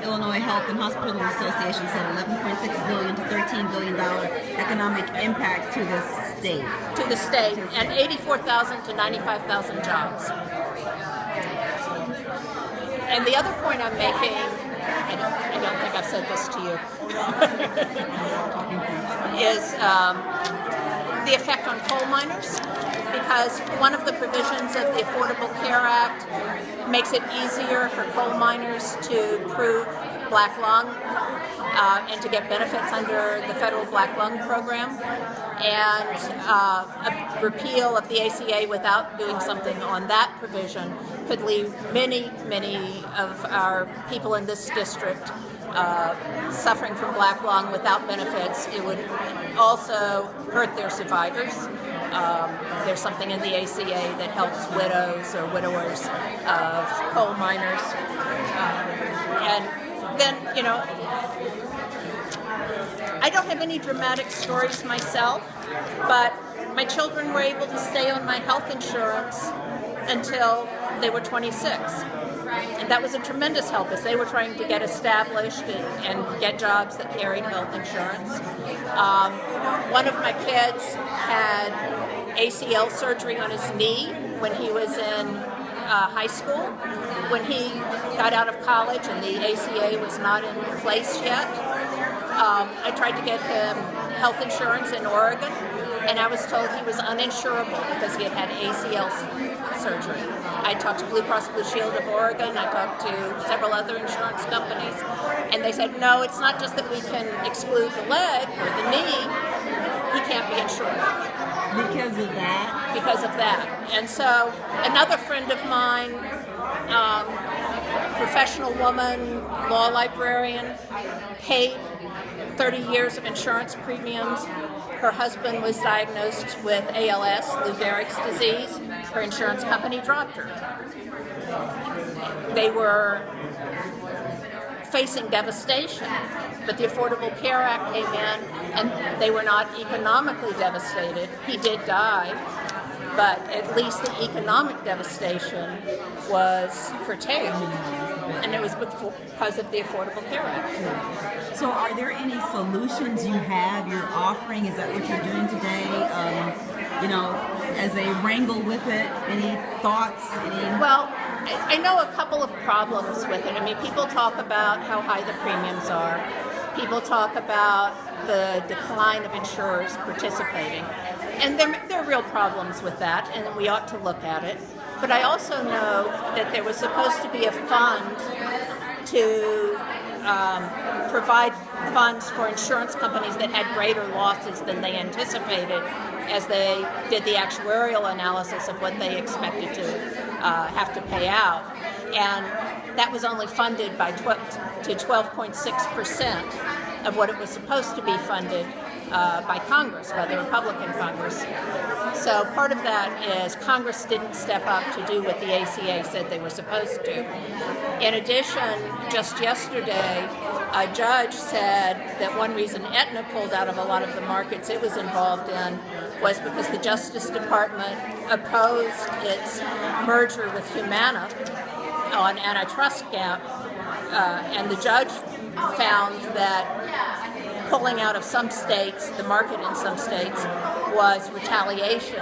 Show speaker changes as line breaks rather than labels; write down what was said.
Illinois Health and Hospitals Association said $11.6 billion to $13 billion economic impact to the state.
To the state, and 84,000 to 95,000 jobs. And the other point I'm making, I don't think I've said this to you, is the effect on coal miners, because one of the provisions of the Affordable Care Act makes it easier for coal miners to prove black lung and to get benefits under the federal black lung program, and a repeal of the ACA without doing something on that provision could leave many of our people in this district suffering from black lung without benefits. It would also hurt their survivors. There's something in the ACA that helps widows or widowers of coal miners. And then, I don't have any dramatic stories myself, but my children were able to stay on my health insurance until they were 26. And that was a tremendous help as they were trying to get established and get jobs that carried health insurance. One of my kids had ACL surgery on his knee when he was in high school. When he got out of college and the ACA was not in place yet, I tried to get him health insurance in Oregon, and I was told he was uninsurable because he had had ACL surgery. I talked to Blue Cross Blue Shield of Oregon, I talked to several other insurance companies, and they said, no, it's not just that we can exclude the leg or the knee, he can't be insured.
Because of that?
Because of that. And so another friend of mine, professional woman, law librarian, paid 30 years of insurance premiums. Her husband was diagnosed with ALS, Lou Gehrig's disease. Her insurance company dropped her. They were facing devastation, but the Affordable Care Act came in and they were not economically devastated. He did die, but at least the economic devastation was curtailed, and it was because of the Affordable Care Act.
So are there any solutions you have, you're offering? Is that what you're doing today? As they wrangle with it, any thoughts?
Well, I know a couple of problems with it. I mean, people talk about how high the premiums are. People talk about the decline of insurers participating. And there are real problems with that, and we ought to look at it. But I also know that there was supposed to be a fund to provide funds for insurance companies that had greater losses than they anticipated as they did the actuarial analysis of what they expected to have to pay out. And that was only funded by to 12.6% of what it was supposed to be funded by Congress, by the Republican Congress. So part of that is Congress didn't step up to do what the ACA said they were supposed to. In addition, just yesterday, a judge said that one reason Aetna pulled out of a lot of the markets it was involved in was because the Justice Department opposed its merger with Humana on antitrust gap, and the judge found that pulling out of some states, the market in some states, was retaliation